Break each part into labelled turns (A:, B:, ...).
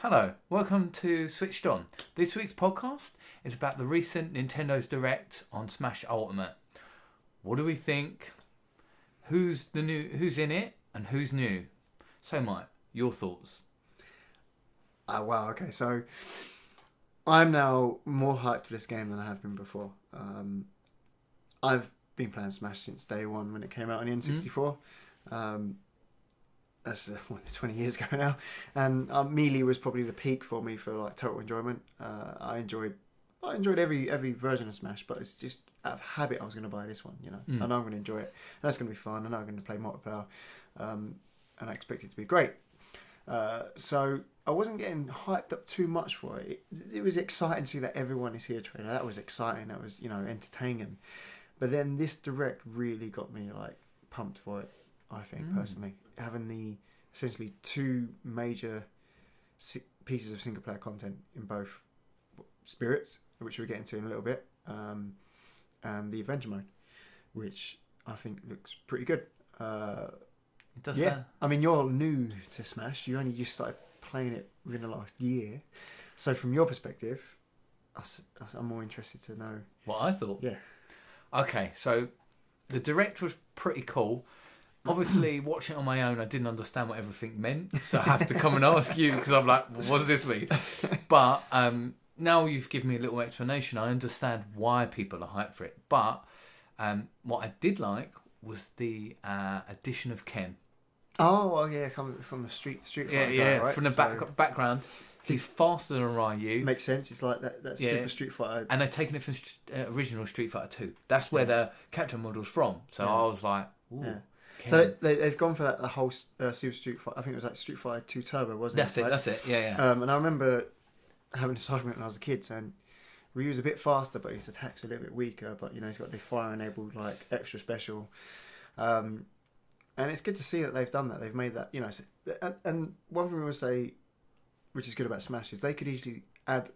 A: Hello, welcome to Switched On. This week's podcast is about the recent Nintendo's Direct on Smash Ultimate. What do we think? Who's in it and who's new? So Mike, your thoughts?
B: Wow, okay, so I'm now more hyped for this game than I have been before. I've been playing Smash since day one when it came out on the N64. That's 20 years ago now, and Melee was probably the peak for me for like total enjoyment. I enjoyed every version of Smash, but it's just out of habit I was going to buy this one. I know I'm going to enjoy it, and that's going to be fun. I know I'm going to play multiplayer, and I expect it to be great. So I wasn't getting hyped up too much for it. It was exciting to see that everyone is here trailer. That was exciting. That was entertaining. But then this Direct really got me like pumped for it. I think personally, having the essentially two major pieces of single player content in both Spirits, which we'll get into in a little bit, and the Adventure mode, which I think looks pretty good.
A: It does.
B: Yeah, I mean, you're new to Smash. You only just started playing it within the last year, so from your perspective, I'm more interested to know
A: what I thought.
B: Yeah.
A: Okay, so the Direct was pretty cool. Obviously, watching it on my own, I didn't understand what everything meant, so I have to come and ask you because I'm like, well, what does this mean? But now you've given me a little explanation. I understand why people are hyped for it. But what I did like was the addition of Ken.
B: Oh yeah, coming from the Street Fighter
A: Yeah,
B: guy, right?
A: From the background. He's faster than Ryu.
B: Makes sense. It's like that Super Street Fighter.
A: And they've taken it from original Street Fighter 2. That's where the character model's from. So I was like, ooh.
B: Yeah. So they've gone for the whole Super Street Fighter. I think it was like Street Fighter 2 Turbo, wasn't it?
A: That's it. Yeah.
B: And I remember having this argument when I was a kid saying Ryu's a bit faster, but his attacks are a little bit weaker. But he's got the fire enabled like extra special. And it's good to see that they've done that. They've made that. And one thing we would say, which is good about Smash, is they could easily add.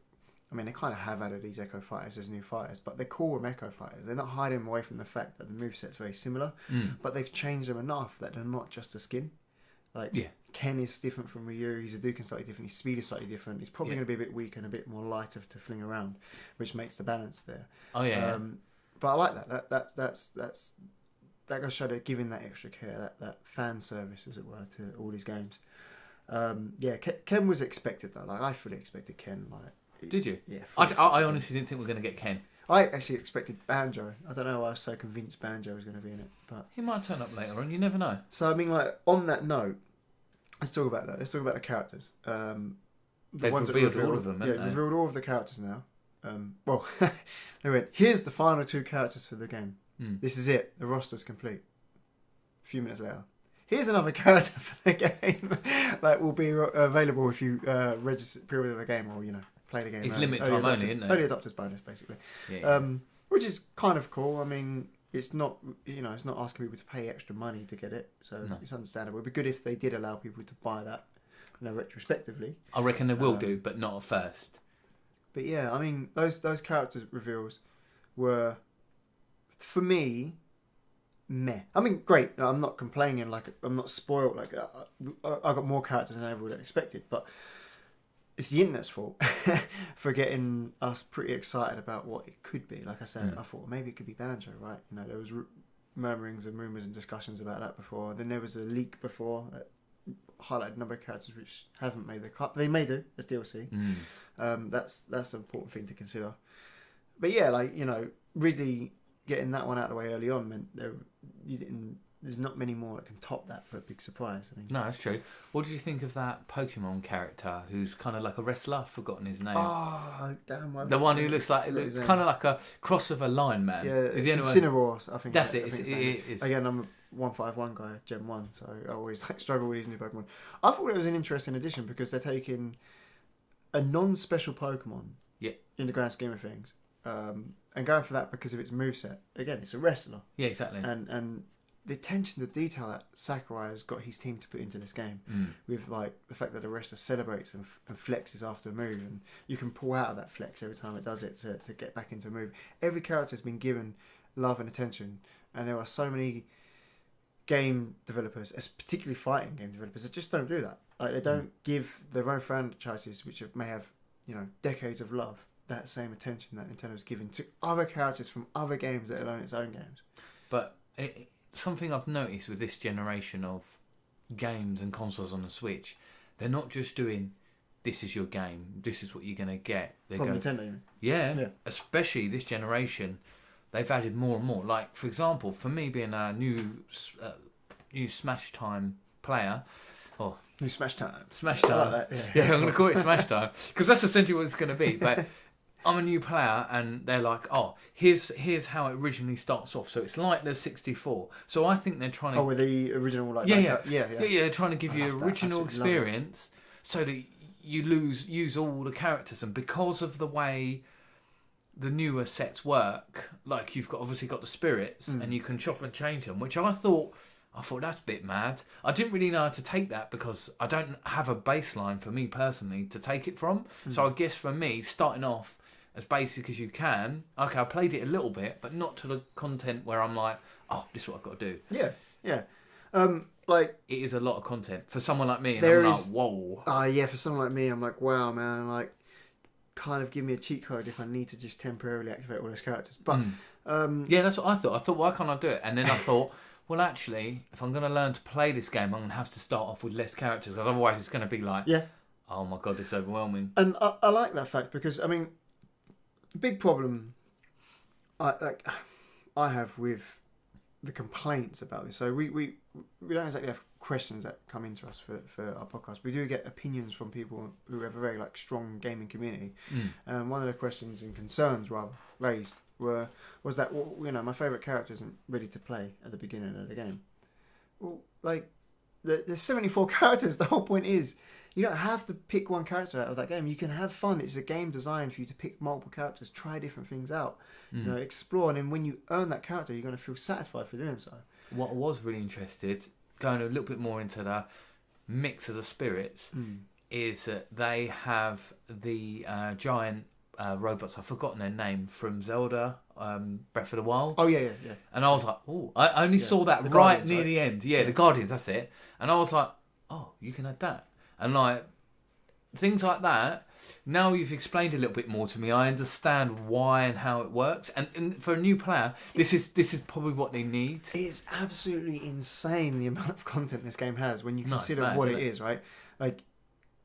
B: I mean, they kind of have added these Echo Fighters as new fighters, but they call them Echo Fighters. They're not hiding away from the fact that the moveset's very similar, but they've changed them enough that they're not just a skin. Ken is different from Ryu, his Hadouken slightly different, his speed is slightly different. He's probably going to be a bit weak and a bit more lighter to fling around, which makes the balance there.
A: Oh, yeah.
B: But I like that. That goes to show they're giving that extra care, that fan service, as it were, to all these games. Ken was expected, though. Like, I fully expected Ken, like...
A: Did you?
B: Yeah.
A: I honestly didn't think we were going to get Ken.
B: I actually expected Banjo. I don't know why I was so convinced Banjo was going to be in it, but
A: he might turn up later on. You never know.
B: So I mean, like on that note, let's talk about that. Let's talk about the characters.
A: They've revealed all of them, haven't they?
B: Revealed all of the characters now. Well, they went. Here's the final two characters for the game. This is it. The roster's complete. A few minutes later. Here's another character for the game that will be available if you register pre-order the game or play the game.
A: It's limited time only, isn't it?
B: Early adopters bonus, basically.
A: Yeah.
B: Which is kind of cool. I mean, it's not it's not asking people to pay extra money to get it, so it's understandable. It'd be good if they did allow people to buy that, retrospectively.
A: I reckon they will do, but not at first.
B: But yeah, I mean, those character reveals were, for me, meh. I mean, great. I'm not complaining. Like, I'm not spoiled. Like, I got more characters than I would have expected, but it's the internet's fault for getting us pretty excited about what it could be. Like I said, I thought maybe it could be Banjo, right? There was murmurings and rumours and discussions about that before. Then there was a leak before that highlighted a number of characters which haven't made the cut. They may do as DLC. That's an important thing to consider. But yeah, really getting that one out of the way early on meant there's not many more that can top that for a big surprise. I mean,
A: no, that's true. What do you think of that Pokemon character who's kind of like a wrestler? I've forgotten his name.
B: Oh, damn.
A: The one who looks kind of like a cross of a lion man.
B: Yeah, Incineroar, I think.
A: That's it.
B: It is. Again, I'm a 151 guy, Gen 1, so I always struggle with these new Pokemon. I thought it was an interesting addition because they're taking a non-special Pokemon in the grand scheme of things, and going for that because of its moveset. Again, it's a wrestler.
A: Yeah, exactly.
B: And the attention to detail that Sakurai has got his team to put into this game, with like the fact that the wrestler celebrates and flexes after a move, and you can pull out of that flex every time it does it to get back into a move. Every character has been given love and attention, and there are so many game developers, particularly fighting game developers, that just don't do that. Like they don't give their own franchises, which may have decades of love, that same attention that Nintendo's given to other characters from other games that are its own games.
A: But something I've noticed with this generation of games and consoles on the Switch, they're not just doing, this is your game, this is what you're going to get.
B: From Nintendo, you mean?
A: Yeah, especially this generation, they've added more and more. Like, for example, for me being a new Smash Time player,
B: New Smash Time.
A: Smash Time.
B: I like that.
A: Yeah, I'm going to call it Smash Time because that's essentially what it's going to be. But I'm a new player, and they're like, here's how it originally starts off. So it's like the 64. So I think they're trying to.
B: With the original, like
A: yeah.
B: They're
A: trying to give you original experience, so that you use all the characters, and because of the way the newer sets work, like you've obviously got the spirits, and you can chop and change them, which I thought that's a bit mad. I didn't really know how to take that because I don't have a baseline for me personally to take it from. So I guess for me, starting off as basic as you can, okay, I played it a little bit, but not to the content where I'm like, this is what I've got to do.
B: Yeah.
A: It is a lot of content for someone like me, and I'm like, whoa.
B: For someone like me, I'm like, wow, man, like, kind of give me a cheat code if I need to just temporarily activate all those characters. But
A: that's what I thought. I thought, why can't I do it? And then I thought, well, actually, if I'm going to learn to play this game, I'm going to have to start off with less characters, because otherwise it's going to be like, oh my god, it's overwhelming.
B: And I like that fact because, I mean, big problem I have with the complaints about this. So we don't exactly have questions that come into us for our podcast. We do get opinions from people who have a very strong gaming community. One of the questions and concerns rather raised was that my favourite character isn't ready to play at the beginning of the game. Well, there's 74 characters. The whole point is you don't have to pick one character out of that game. You can have fun. It's a game designed for you to pick multiple characters, try different things out, explore. And then when you earn that character, you're going to feel satisfied for doing so.
A: What I was really interested, going a little bit more into the mix of the spirits, is that they have the giant robots. I've forgotten their name, from Zelda, Breath of the Wild.
B: Oh yeah.
A: And I was like, I only saw that right near the end. Yeah, the Guardians, that's it. And I was like, you can add that. And things like that, now you've explained a little bit more to me, I understand why and how it works. And for a new player, this is probably what they need.
B: It's absolutely insane the amount of content this game has when you consider what it is, right? Like,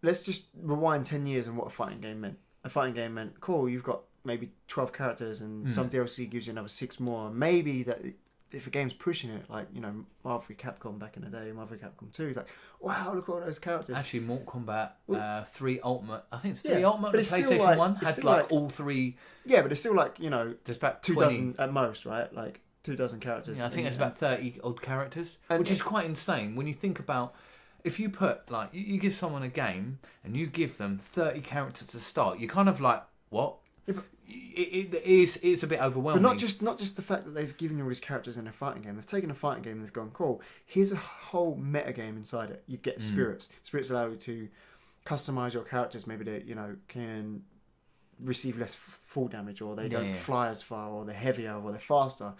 B: let's just rewind 10 years and what a fighting game meant. A fighting game meant, cool, you've got maybe 12 characters and some DLC gives you another 6 more. Maybe that if a game's pushing it, like, Marvel v Capcom back in the day, Marvel v Capcom 2, it's like, wow, look at all those characters.
A: Actually, Mortal Kombat 3 Ultimate, I think it's 3 Ultimate,
B: but
A: the PlayStation 1 had all 3.
B: Yeah, but it's still
A: there's about
B: 2 dozen at most, right? Like 2 dozen characters.
A: Yeah, I think it's about 30 odd characters, which is quite insane when you think about, if you put, you give someone a game and you give them 30 characters to start, you're kind of like, what? Yeah, but it's a bit overwhelming.
B: But not just the fact that they've given you all these characters in a fighting game. They've taken a fighting game and they've gone, cool, here's a whole meta game inside it. You get spirits. Spirits allow you to customize your characters. Maybe they can receive less fall damage, or they don't fly as far, or they're heavier, or they're faster.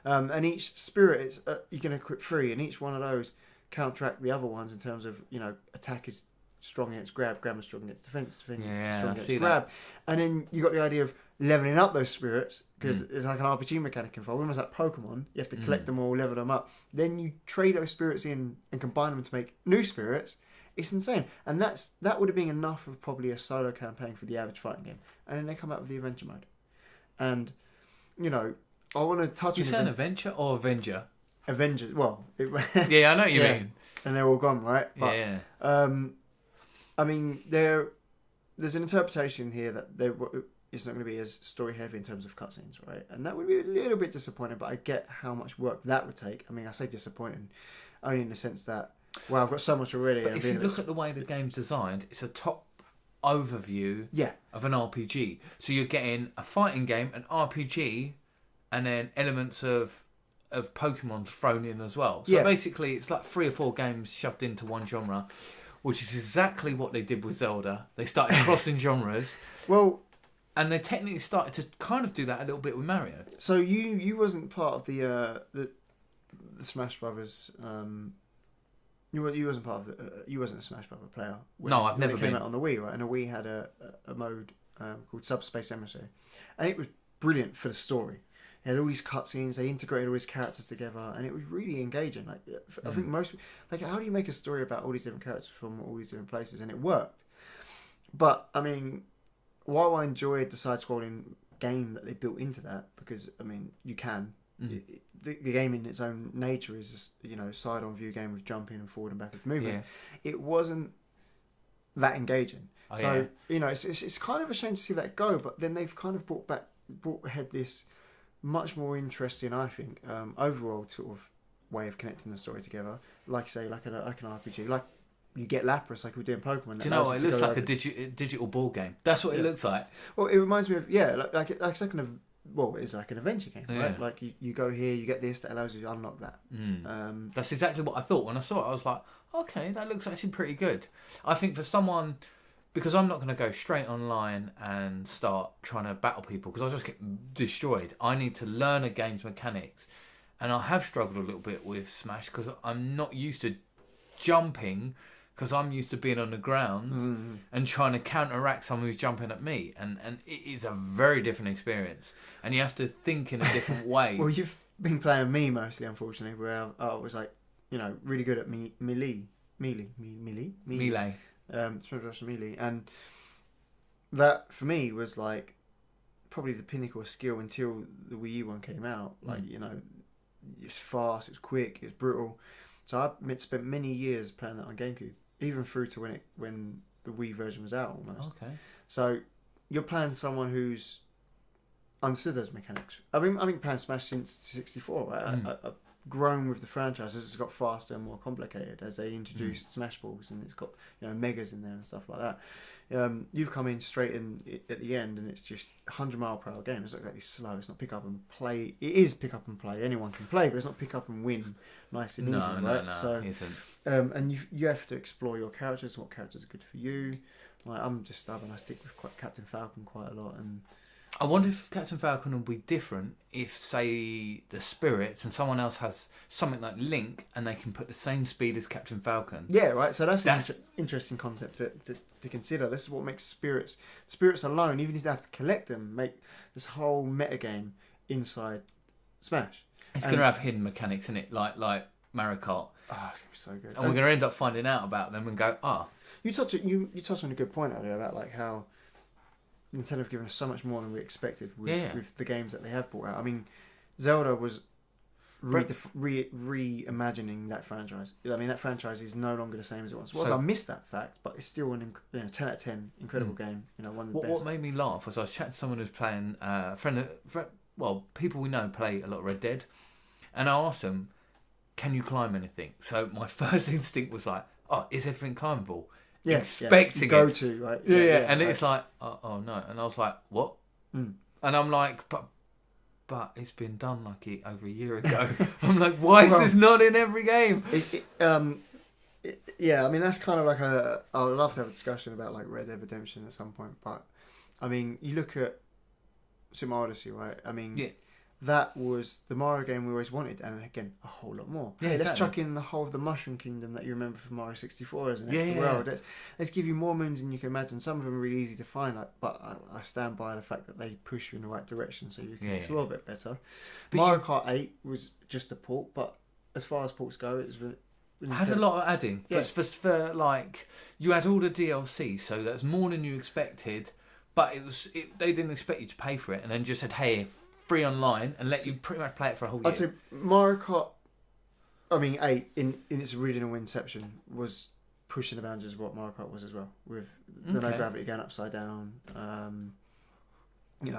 B: And each spirit is you can equip 3, and each one of those counteract the other ones in terms of attack is strong against grab is strong against defense, strong against grab. And then you got the idea of leveling up those spirits, because it's like an RPG mechanic involved. Almost like Pokemon, you have to collect them all, level them up. Then you trade those spirits in and combine them to make new spirits. It's insane. And that would have been enough of probably a solo campaign for the average fighting game. And then they come out with the adventure mode. And, I want to touch on...
A: You say an adventure or Avenger?
B: Avengers. Well...
A: yeah, I know what you mean.
B: And they're all gone, right? But,
A: yeah.
B: I mean, there's an interpretation here that it's not going to be as story heavy in terms of cutscenes, right? And that would be a little bit disappointing, but I get how much work that would take. I mean, I say disappointing only in the sense that, well, I've got so much already.
A: But if you look at the way the game's designed, it's a top overview of an RPG. So you're getting a fighting game, an RPG, and then elements of Pokemon thrown in as well. So basically, it's like 3 or 4 games shoved into one genre, which is exactly what they did with Zelda. They started crossing genres.
B: Well,
A: and they technically started to kind of do that a little bit with Mario.
B: So you wasn't part of the Smash Brothers You wasn't part of you wasn't a Smash Brother player.
A: No, I've never
B: it came
A: been.
B: out on the Wii, right? And the Wii had a mode called Subspace Emissary, and it was brilliant for the story. It had all these cutscenes. They integrated all these characters together, and it was really engaging. Like I think most like how do you make a story about all these different characters from all these different places? And it worked. But I mean, while I enjoyed the side-scrolling game that they built into that, because I mean you can. The game in its own nature is just, side-on view game with jumping and forward and backwards movement. Yeah. It wasn't that engaging. It's kind of a shame to see that go. But then they've kind of brought ahead this much more interesting, I think, overall sort of way of connecting the story together. Like you say, like an RPG, like you get Lapras, like we do in Pokemon.
A: Do you know what? It looks like a digital board game. That's what it looks like.
B: Well, it reminds me of like it's like it's like an adventure game, right? Like you go here, you get this that allows you to unlock that.
A: That's exactly what I thought when I saw it. I was like, okay, that looks actually pretty good. I think for someone, because I'm not going to go straight online and start trying to battle people because I'll just get destroyed. I need to learn a game's mechanics, and I have struggled a little bit with Smash because I'm not used to jumping. Because I'm used to being on the ground and trying to counteract someone who's jumping at me. And it is a very different experience. And you have to think in a different way.
B: Well, you've been playing me mostly, unfortunately, where I was like, really good at melee. Melee. And that, for me, was like probably the pinnacle of skill until the Wii U one came out. Like, it's fast, it's quick, it's brutal. So I spent many years playing that on GameCube, even through to when the Wii version was out almost. Okay. So you're playing someone who's understood those mechanics. I've been playing Smash since 64. Right? I've grown with the franchise as it's got faster and more complicated as they introduced Smash Balls, and it's got megas in there and stuff like that. You've come in straight in at the end, and it's just 100-mile-per-hour game. It's not exactly slow. It's not pick up and play. It is pick up and play. Anyone can play, but it's not pick up and win nice and easy, right?
A: No,
B: so,
A: it isn't.
B: And you have to explore your characters. What characters are good for you? Like, I'm just stubborn. I stick with Captain Falcon quite a lot, and
A: I wonder if Captain Falcon will be different if, say, the spirits and someone else has something like Link and they can put the same speed as Captain Falcon.
B: Yeah, right. So that's an interesting concept to consider. This is what makes spirits alone, even if you have to collect them, make this whole meta game inside Smash.
A: It's going to have hidden mechanics in it, like Mario Kart.
B: Oh, it's going to be so good.
A: And we're going to end up finding out about them and go,
B: You touched on a good point earlier about like how Nintendo have given us so much more than we expected with the games that they have brought out. I mean, Zelda was reimagining that franchise. I mean, that franchise is no longer the same as it once was. I miss that fact, but it's still an 10 out of 10 incredible game. One of the best.
A: What made me laugh was I was chatting to someone who's playing people we know play a lot of Red Dead, and I asked them, "Can you climb anything?" So my first instinct was like, "Oh, is everything climbable?" Expecting
B: go to right,
A: and it's like, oh no, and I was like, what? And I'm like, but it's been done like over a year ago. I'm like, why is this not in every game?
B: I mean, that's kind of like I would love to have a discussion about like Red Dead Redemption at some point, but I mean, you look at Super Mario Odyssey, right? I mean, that was the Mario game we always wanted, and again, a whole lot more. Yeah, exactly. Let's chuck in the whole of the Mushroom Kingdom that you remember from Mario 64 as an extra world. Let's give you more moons than you can imagine. Some of them are really easy to find, but I stand by the fact that they push you in the right direction so you can explore a bit better. But Mario Kart 8 was just a port, but as far as ports go, it was really
A: had a lot of adding. Yeah. For like, you had all the DLC, so that's more than you expected, but they didn't expect you to pay for it, and then just said, hey, free online, and let you pretty much play it for a whole year.
B: I'd say Mario Kart, 8 in its original inception was pushing the boundaries of what Mario Kart was as well, with the no gravity going upside down. I mean,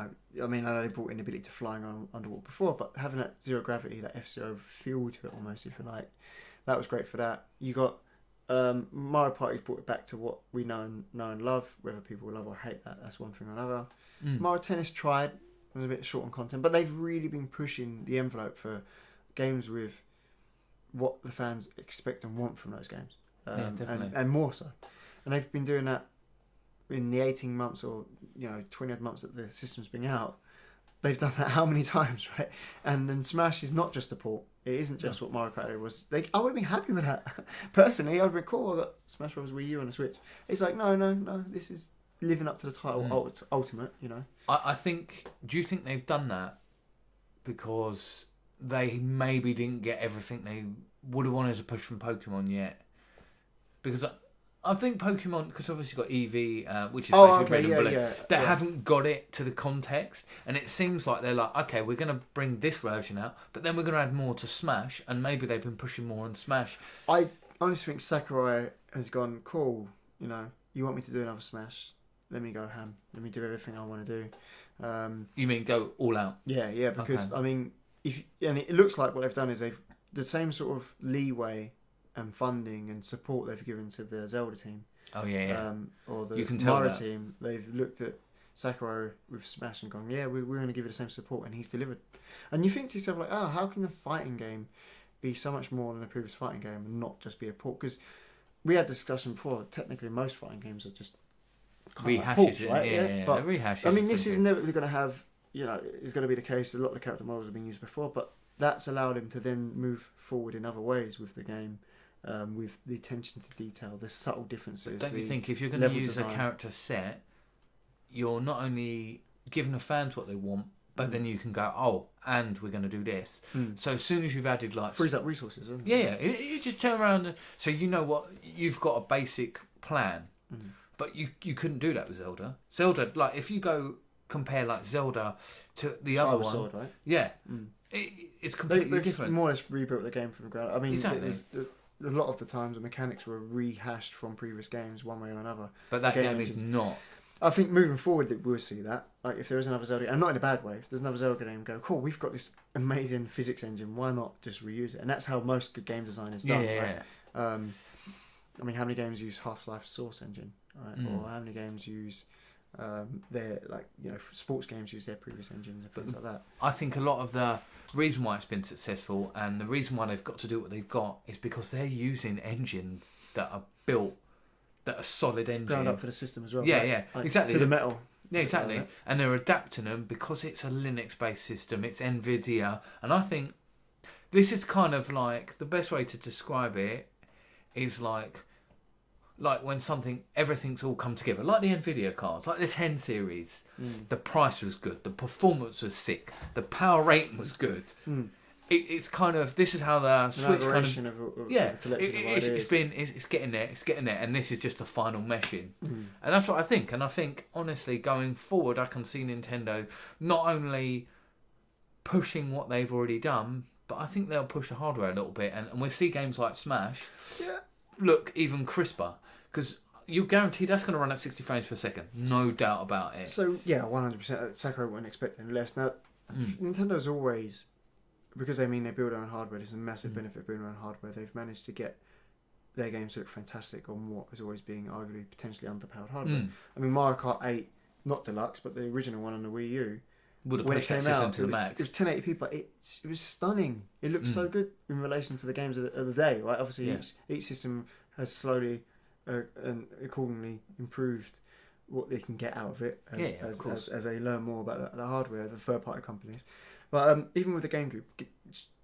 B: I know they brought in the ability to flying on underwater before, but having that zero gravity, that F-Zero feel to it almost, if you like, that was great for that. You got Mario Party brought it back to what we know and love, whether people love or hate that's one thing or another. Mario Tennis tried. It was a bit short on content, but they've really been pushing the envelope for games with what the fans expect and want from those games, and more so. And they've been doing that in the 18 months or 20 odd months that the system's been out. they've done that how many times, right? And then Smash is not just a port. It isn't just what Mario Kart 8 was. I would have been happy with that. Personally, I'd be cool. I got Smash Bros. Wii U on the Switch. It's like, no, this is living up to the title, Ultimate, you know?
A: Do you think they've done that because they maybe didn't get everything they would have wanted to push from Pokemon yet? Because I think Pokemon, because obviously you've got EV, which is basically Red and Blue, they haven't got it to the context, and it seems like they're like, okay, we're going to bring this version out, but then we're going to add more to Smash, and maybe they've been pushing more on Smash.
B: I honestly think Sakurai has gone, cool, you know, you want me to do another Smash? Let me go ham. Let me do everything I want to do.
A: You mean go all out?
B: Yeah, because, I mean, and it looks like what they've done is they've the same sort of leeway and funding and support they've given to the Zelda team.
A: Oh yeah.
B: Or the
A: you can tell
B: Mario team. They've looked at Sakurai with Smash and gone, yeah, we're going to give it the same support, and he's delivered. And you think to yourself like, oh, how can a fighting game be so much more than a previous fighting game and not just be a port? Because we had discussion before. Technically, most fighting games are just
A: rehashes,
B: like ports, right?
A: Yeah.
B: But
A: Rehashes.
B: I mean, this is never going to have. You know, it's going to be the case. A lot of the character models have been used before, but that's allowed him to then move forward in other ways with the game. With the attention to detail, the subtle differences.
A: Don't you think if you're going to use a character set, you're not only giving the fans what they want, but then you can go, oh, and we're going to do this. So as soon as you've added like
B: frees up resources, doesn't it?
A: Yeah, you just turn around. So you know what, you've got a basic plan, but you couldn't do that with Zelda. Zelda, like if you go compare like Zelda to the other one,
B: Sword, right?
A: Yeah, it's completely different.
B: More or less rebuilt the game from the ground up. I mean,
A: exactly.
B: A lot of the times the mechanics were rehashed from previous games one way or another.
A: But that game is not.
B: I think moving forward we'll see that. Like if there is another Zelda, and not in a bad way, if there's another Zelda game, go, cool, we've got this amazing physics engine, why not just reuse it? And that's how most good game design is done, right? I mean, how many games use Half-Life Source Engine, right? Or how many games use their, like, you know, sports games use their previous engines and things like that.
A: I think a lot of the reason why it's been successful and the reason why they've got to do what they've got is because they're using engines that are built, that are solid engines.
B: Ground up for the system as well.
A: Yeah,
B: right?
A: yeah,
B: like,
A: exactly.
B: To the metal.
A: Yeah, exactly.
B: Like
A: and they're adapting them because it's a Linux-based system, it's NVIDIA, and I think this is kind of like, the best way to describe it is like when everything's all come together, like the NVIDIA cards, like the 10 series. The price was good, the performance was sick, the power rating was good. It's kind of, this is how the Switch kind of it's getting there, and this is just the final meshing. And that's what I think. And I think honestly, going forward, I can see Nintendo not only pushing what they've already done, but I think they'll push the hardware a little bit, and we'll see games like Smash look even crisper, because you're guaranteed that's going to run at 60 frames per second, no doubt about it.
B: So yeah, 100%. Sakurai wouldn't expect any less. Now, Nintendo's always, because they build their own hardware. There's a massive benefit of building their own hardware. They've managed to get their games to look fantastic on what is always being arguably potentially underpowered hardware. I mean, Mario Kart 8, not deluxe, but the original one on the Wii U,
A: would have
B: when it
A: pushed
B: came
A: that
B: out,
A: to the max.
B: It was 1080p, but it was stunning. It looked so good in relation to the games of the day, right? Obviously, each system has slowly and accordingly improved what they can get out of it as they learn more about the hardware, the third-party companies. But even with the GameCube,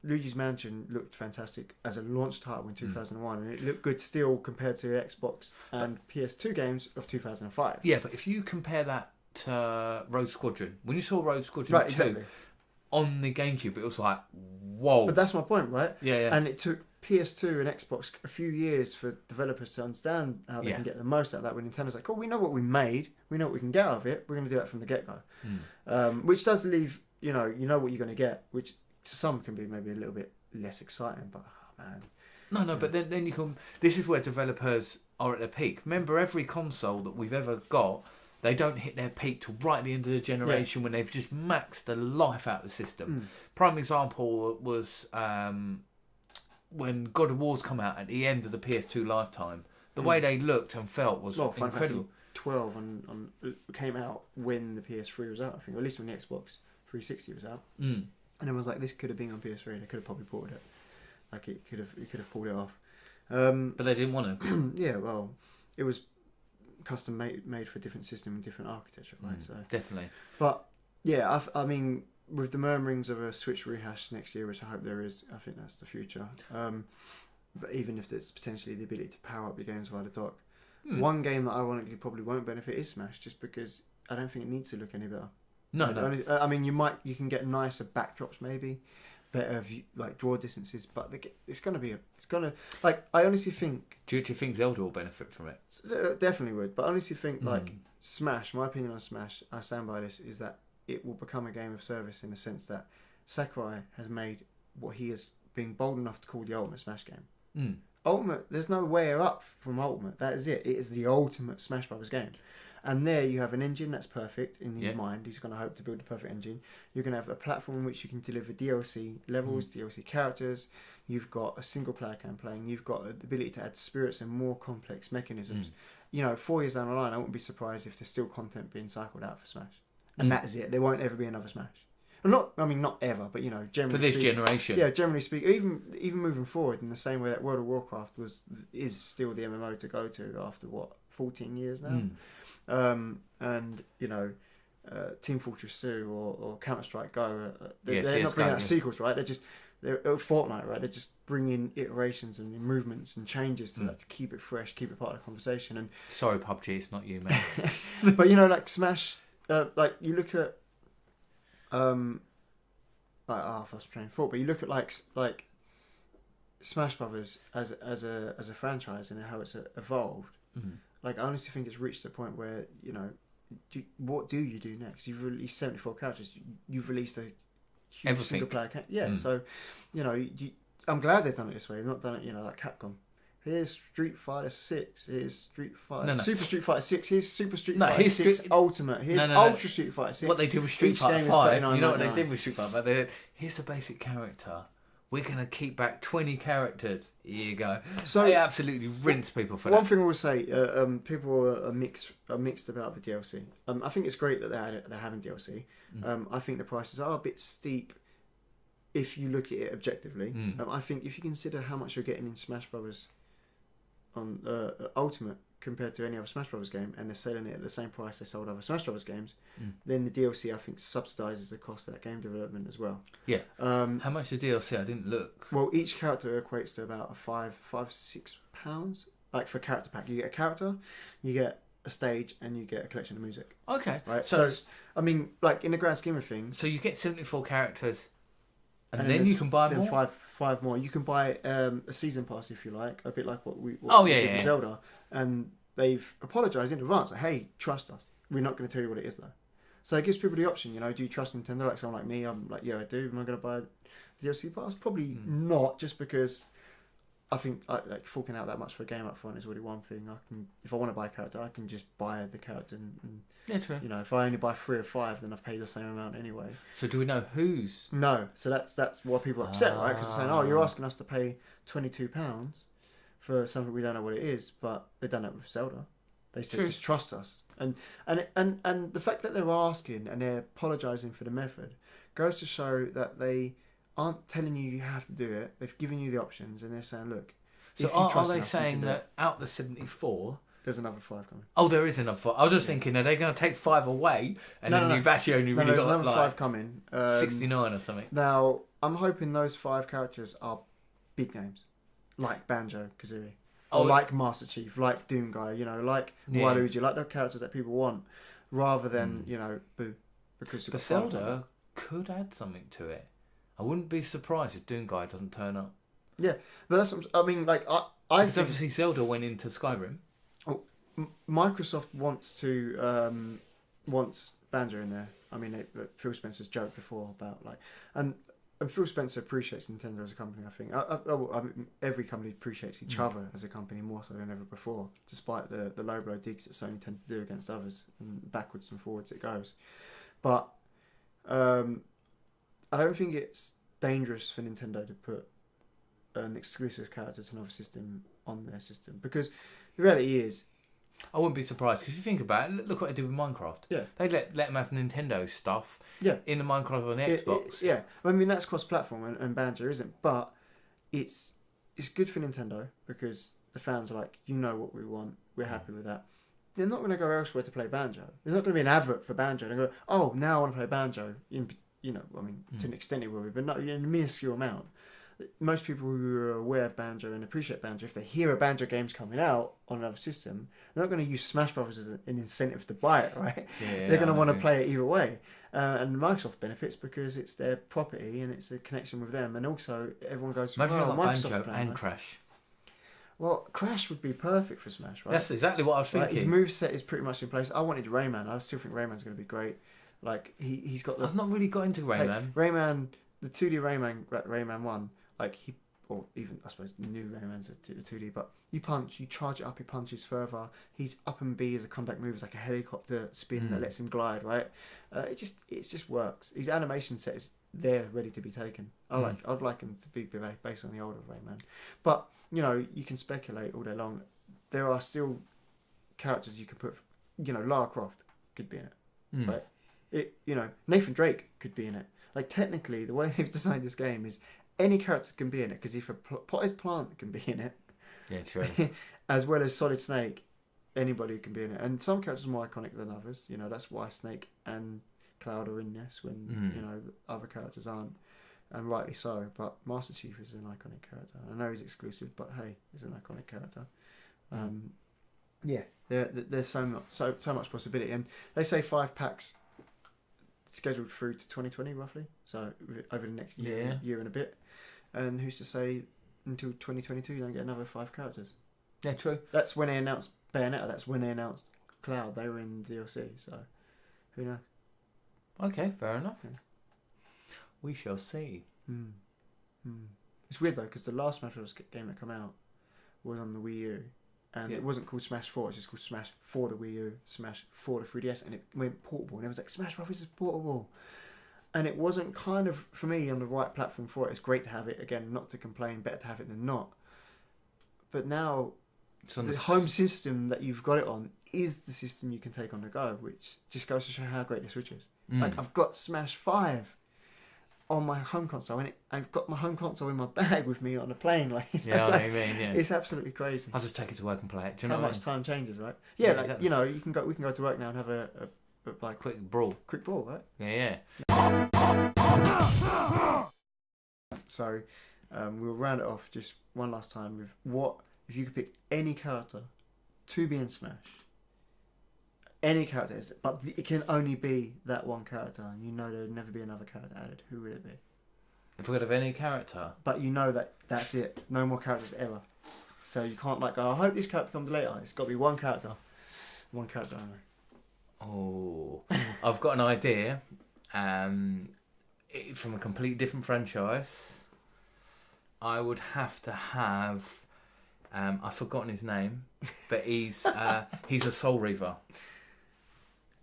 B: Luigi's Mansion looked fantastic as a launch title in 2001, and it looked good still compared to Xbox and PS2 games of 2005.
A: Yeah, but if you compare that to Rogue Squadron, when you saw Rogue Squadron 2
B: exactly.
A: on the GameCube, it was like, whoa.
B: But that's my point, right?
A: Yeah.
B: And it took PS2 and Xbox a few years for developers to understand how they can get the most out of that. When Nintendo's like, cool, we know what we made, we know what we can get out of it, we're going to do that from the get-go. Which does leave, you know what you're going to get, which to some can be maybe a little bit less exciting, but oh man.
A: No, but then you can, this is where developers are at their peak. Remember, every console that we've ever got, they don't hit their peak till right at the end of the generation when they've just maxed the life out of the system. Prime example was when God of War's come out at the end of the PS2 lifetime. The way they looked and felt was incredible.
B: 12 came out when the PS3 was out, I think, or at least when the Xbox 360 was out. And it was like, this could have been on PS3. They could have probably ported it. Like it could have pulled it off.
A: But they didn't want to.
B: Yeah, well, it was custom made for a different system and different architecture, right? So
A: definitely.
B: But Yeah, I mean, with the murmurings of a Switch rehash next year, which I hope there is, I think that's the future. But even if there's potentially the ability to power up your games via the dock, one game that ironically probably won't benefit is Smash, just because I don't think it needs to look any better.
A: No.
B: I mean, you can get nicer backdrops maybe, better view, like draw distances, but it's gonna I honestly think.
A: Do you think Zelda will benefit from it?
B: Definitely would, but I honestly think like Smash. My opinion on Smash, I stand by this, is that it will become a game of service in the sense that Sakurai has made what he has been bold enough to call the ultimate Smash game. Ultimate, there's no way up from Ultimate. That is it. It is the ultimate Smash Brothers game. And there you have an engine that's perfect in his mind. He's going to hope to build a perfect engine. You're going to have a platform in which you can deliver DLC levels, DLC characters. You've got a single player campaign. You've got the ability to add spirits and more complex mechanisms. 4 years down the line, I wouldn't be surprised if there's still content being cycled out for Smash. And that is it. There won't ever be another Smash. Not ever, but generally
A: for this generation.
B: Yeah, generally speaking, even moving forward in the same way that World of Warcraft is still the MMO to go to after 14 years now. And Team Fortress 2 or Counter Strike Go, they're not bringing out sequels, right? They're Fortnite, right? They're just bringing iterations and movements and changes to that to keep it fresh, keep it part of the conversation. And
A: sorry, PUBG, it's not you, man.
B: But like Smash, like you look at I was trying to thought, but you look at like Smash Brothers as a franchise and how it's evolved. Like I honestly think it's reached the point where what do you do next? You've released 74 characters. You've released a huge single player. So I'm glad they've done it this way. They've not done it like Capcom. Here's Street Fighter 6. Here's Street Fighter. Super Street Fighter 6. Here's Super Street Fighter 6 Ultimate. Here's Ultra Street Fighter 6.
A: What they did with Street Fighter 5. You know what they did with Street Fighter 5? They said, here's a basic character. We're going to keep back 20 characters. Here you go. So they absolutely rinse people for that.
B: One thing I will say, people are mixed about the DLC. I think it's great that they're having DLC. I think the prices are a bit steep if you look at it objectively. I think if you consider how much you're getting in Smash Brothers on Ultimate compared to any other Smash Brothers game, and they're selling it at the same price they sold other Smash Brothers games, then the DLC I think subsidises the cost of that game development as well.
A: Yeah. How much is the DLC? I didn't look.
B: Well, each character equates to about £5-6. Like for character pack, you get a character, you get a stage, and you get a collection of music.
A: Okay.
B: Right. So I mean, like in the grand scheme of things.
A: So you get 74 characters. And then you can buy more?
B: Five more. You can buy a season pass if you like, a bit like what we did with Zelda. And they've apologised in advance. Like, hey, trust us. We're not going to tell you what it is though. So it gives people the option. Do you trust Nintendo? Like someone like me, I'm like, yeah, I do. Am I going to buy the DLC pass? Probably not, just because I think like forking out that much for a game up front is already one thing. If I want to buy a character, I can just buy the character. And
A: yeah, true.
B: If I only buy 3 or 5, then I've paid the same amount anyway.
A: So do we know who's?
B: No. So that's why people are upset, right? Because they're saying, "Oh, you're asking us to pay £22 for something we don't know what it is." But they've done that with Zelda. They said, "Just trust us." And the fact that they're asking and they're apologising for the method goes to show that they aren't telling you have to do it. They've given you the options, and they're saying, "Look."
A: So are they saying that out the 74?
B: There's another 5 coming.
A: Oh, there is another 5. I was just thinking, are they going to take 5 away, and then you've actually only really got
B: another 5 coming.
A: 69 or something.
B: Now, I'm hoping those 5 characters are big names, like Banjo Kazooie, or like Master Chief, like Doomguy, like Waluigi, like the characters that people want, rather than Boo. Because
A: but Zelda could add something to it. I wouldn't be surprised if Doomguy doesn't turn up.
B: Yeah, but that's I mean, like
A: because obviously Zelda went into Skyrim.
B: Microsoft wants Banjo in there. I mean, Phil Spencer's joked before about and Phil Spencer appreciates Nintendo as a company. I think I mean, every company appreciates each other as a company more so than ever before, despite the low blow digs that Sony tend to do against others, and backwards and forwards it goes. But I don't think it's dangerous for Nintendo to put an exclusive character to another system on their system, because the reality is,
A: I wouldn't be surprised, because if you think about it, look what they did with Minecraft.
B: Yeah.
A: They let them have Nintendo stuff in the Minecraft on the Xbox.
B: Yeah. I mean, that's cross-platform, and Banjo isn't, but it's good for Nintendo, because the fans are like, what we want, we're happy with that. they're not going to go elsewhere to play Banjo. There's not going to be an advert for Banjo. They go, oh, now I want to play Banjo. I mean, to an extent it will be, but not in a minuscule amount. Most people who are aware of Banjo and appreciate Banjo, if they hear a Banjo game's coming out on another system, they're not going to use Smash Brothers as an incentive to buy it, right?
A: Yeah,
B: they're going to want to play it either way. And Microsoft benefits because it's their property and it's a connection with them. And also, everyone goes,
A: Imagine
B: well,
A: Banjo
B: Microsoft
A: and Crash.
B: Well, Crash would be perfect for Smash, right?
A: That's exactly what I was thinking.
B: His moveset is pretty much in place. I wanted Rayman. I still think Rayman's going to be great. Like, he's got the...
A: I've not really got into Rayman.
B: Like, Rayman, the 2D Rayman 1, like, or even, I suppose, new Rayman's a 2D, but you punch, you charge it up, he punches further. He's up and B as a comeback move. It's like a helicopter spin that lets him glide, right? It just works. His animation set is there, ready to be taken. I'd like him to be based on the older Rayman. But, you can speculate all day long. There are still characters you can put, Lara Croft could be in it, right? Nathan Drake could be in it. Like, technically, the way they've designed this game is any character can be in it, because if a potted plant can be in it,
A: yeah, true,
B: as well as Solid Snake, anybody can be in it. And some characters are more iconic than others. That's why Snake and Cloud are in this when the other characters aren't, and rightly so. But Master Chief is an iconic character. I know he's exclusive, but hey, he's an iconic character. There's so much possibility, and they say 5 packs scheduled through to 2020 roughly, so over the next year and a bit. And who's to say until 2022 you don't get another 5 characters?
A: Yeah, true.
B: That's when they announced Bayonetta. That's when they announced Cloud. They were in DLC, so who knows?
A: Okay, fair enough. Yeah. We shall see.
B: It's weird though, because the last Smash Bros. Game that came out was on the Wii U. And it wasn't called Smash 4, it's just called Smash for the Wii U, Smash for the 3DS, and it went portable. And it was like, Smash Bros. Is portable. And it wasn't kind of, for me, on the right platform for it. It's great to have it, again, not to complain, better to have it than not. But now, the home system that you've got it on is the system you can take on the go, which just goes to show how great the Switch is. Like, I've got Smash 5 on my home console, and I've got my home console in my bag with me on a plane. Like,
A: yeah, I mean, yeah,
B: it's absolutely crazy.
A: I'll just take it to work and play it. Do you know
B: how much time changes, right? Yeah, like, exactly. We can go to work now and have a
A: quick brawl,
B: right?
A: Yeah.
B: So, we'll round it off just one last time with what if you could pick any character to be in Smash. Any character is, but it can only be that one character, and there would never be another character added. Who would it be?
A: If we could have any character,
B: but that's it. No more characters ever. So you can't go, I hope this character comes later. It's got to be one character only.
A: Oh, I've got an idea. From a completely different franchise. I would have to have. I've forgotten his name, but he's a Soul Reaver.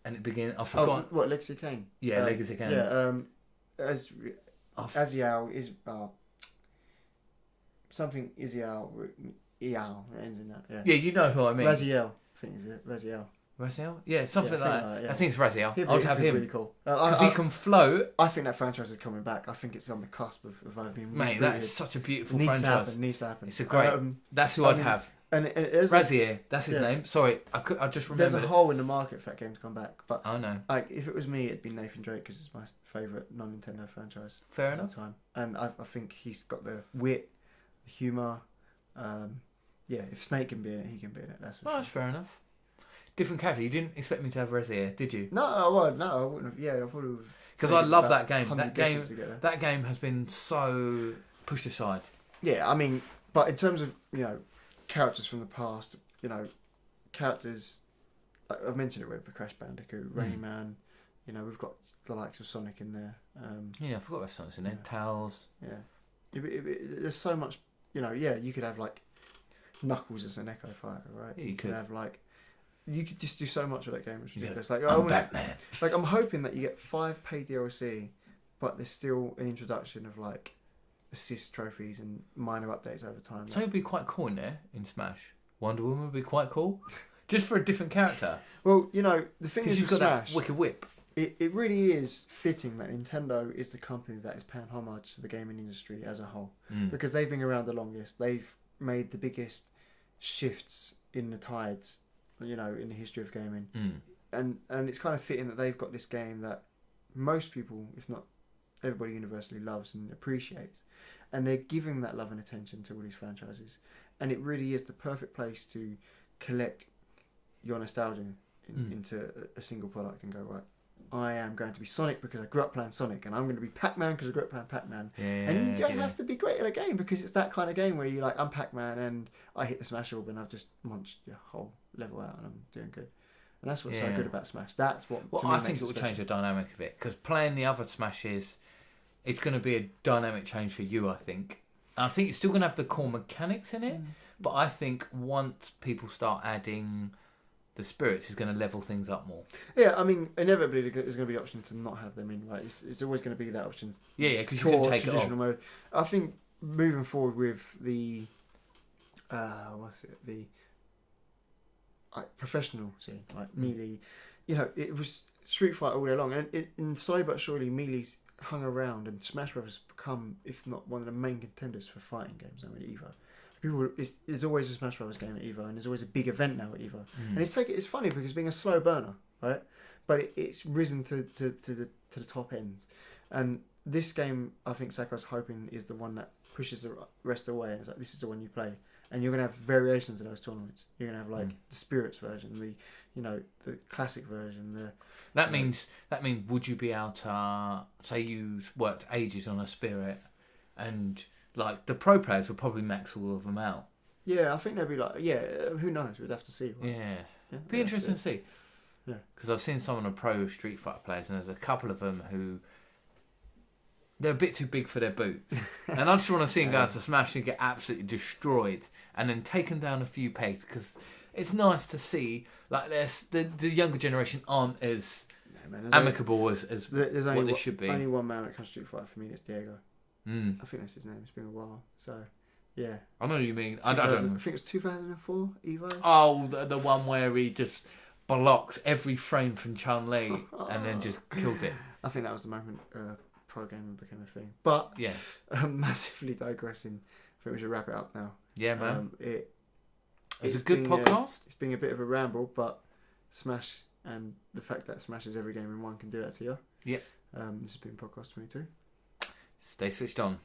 A: And it began. I forgot.
B: What, Legacy Kane?
A: Yeah, Legacy Kane.
B: Yeah. Aziel is something. Iziel. Eal ends in that. Yeah.
A: Yeah, you know who I mean.
B: Raziel, I think is it. Raziel.
A: Raziel? Yeah, something like that.
B: Yeah.
A: I think it's Raziel. I'd have him.
B: Really cool.
A: Because he can float.
B: I think that franchise is coming back. I think it's on the cusp of being.
A: Mate, that's such a beautiful
B: needs
A: franchise.
B: Needs to happen.
A: It's a great. That's who I'd have.
B: And
A: Raziel, that's his name. Sorry, I just remembered.
B: There's a hole in the market for that game to come back. But
A: I know.
B: Like, if it was me, it'd be Nathan Drake because it's my favourite non-Nintendo franchise.
A: Fair enough.
B: Time. And I think he's got the wit, the humour. If Snake can be in it, he can be in it. That's for sure.
A: That's fair enough. Different character. You didn't expect me to have Raziel, did you?
B: No, I wouldn't have. Yeah, I probably would.
A: Because I love that game. That game has been so pushed aside.
B: Yeah, I mean, but in terms of characters from the past, characters like I've mentioned it with Crash Bandicoot, Rayman. We've got the likes of Sonic in there.
A: I forgot about Sonic's in there. Tails.
B: Yeah, there's so much. You could have like Knuckles as an Echo Fighter, right?
A: Yeah, you could
B: have like. You could just do so much with that game, which is ridiculous. Like,
A: Batman.
B: Like, I'm hoping that you get 5 paid DLC, but there's still an introduction of like assist trophies and minor updates over time.
A: So it'd be quite cool in there in Smash. Wonder Woman would be quite cool, just for a different character.
B: Well, the thing is,
A: you've got
B: Smash,
A: that wicked whip.
B: It really is fitting that Nintendo is the company that is paying homage to the gaming industry as a whole, because they've been around the longest. They've made the biggest shifts in the tides you know, in the history of gaming.
A: Mm.
B: And it's kind of fitting that they've got this game that most people, if not everybody, universally loves and appreciates, and they're giving that love and attention to all these franchises, and it really is the perfect place to collect your nostalgia into a single product and go, right, I am going to be Sonic because I grew up playing Sonic, and I'm going to be Pac-Man because I grew up playing Pac-Man. And you don't have to be great at a game, because it's that kind of game where you're like, I'm Pac-Man and I hit the Smash Orb and I've just munched your whole level out and I'm doing good. And that's what's so good about Smash. That's what.
A: Well,
B: to me
A: I
B: makes
A: think it will
B: special.
A: change the dynamic of it, because playing the other Smashes, it's going to be a dynamic change for you. I think it's still going to have the core mechanics in it, but I think once people start adding the spirits, is going to level things up more.
B: Yeah, I mean, inevitably there's going to be the option to not have them in. Right, it's always going to be that option.
A: Yeah, because you can take it
B: traditional
A: off.
B: mode. I think moving forward with the professional scene, like Melee, you know, it was Street Fighter all day long, and in slowly but surely Melee's hung around, and Smash Bros. Become, if not one of the main contenders for fighting games now at EVO. There's always a Smash Bros. Game at EVO, and there's always a big event now at EVO. And it's funny because being a slow burner, right? But it's risen to the top ends. And this game, I think Sakurai's hoping, is the one that pushes the rest away. And it's like, this is the one you play. And you're going to have variations of those tournaments. You're going to have like the Spirits version, the classic version.
A: That means would you be able to, say you worked ages on a Spirit, and like the pro players would probably max all of them out.
B: Yeah, I think they'd be like, who knows? We'd have to see. Right?
A: Yeah. Be interesting to see.
B: Yeah.
A: Because I've seen some of the pro Street Fighter players, and there's a couple of them who they're a bit too big for their boots. And I just want to see them go into Smash and get absolutely destroyed, and then taken down a few pegs, because it's nice to see like the younger generation aren't as amicable as
B: there's
A: what
B: only
A: they should be.
B: Only one man when it comes to Street Fighter for me, and it's Diego.
A: Mm.
B: I think that's his name. It's been a while. So, yeah.
A: I know what you mean. I
B: 2000
A: don't know.
B: I think it was 2004 EVO.
A: Oh, the one where he just blocks every frame from Chun-Li and then just kills it.
B: I think that was the moment pro gaming became a thing. But
A: Yeah.
B: Massively digressing. I think we should wrap it up now.
A: Yeah, man.
B: It's
A: a good
B: been,
A: podcast.
B: It's been a bit of a ramble, but Smash, and the fact that Smash is every game in one, can do that to you.
A: Yeah.
B: This has been Podcast 22.
A: Stay switched on.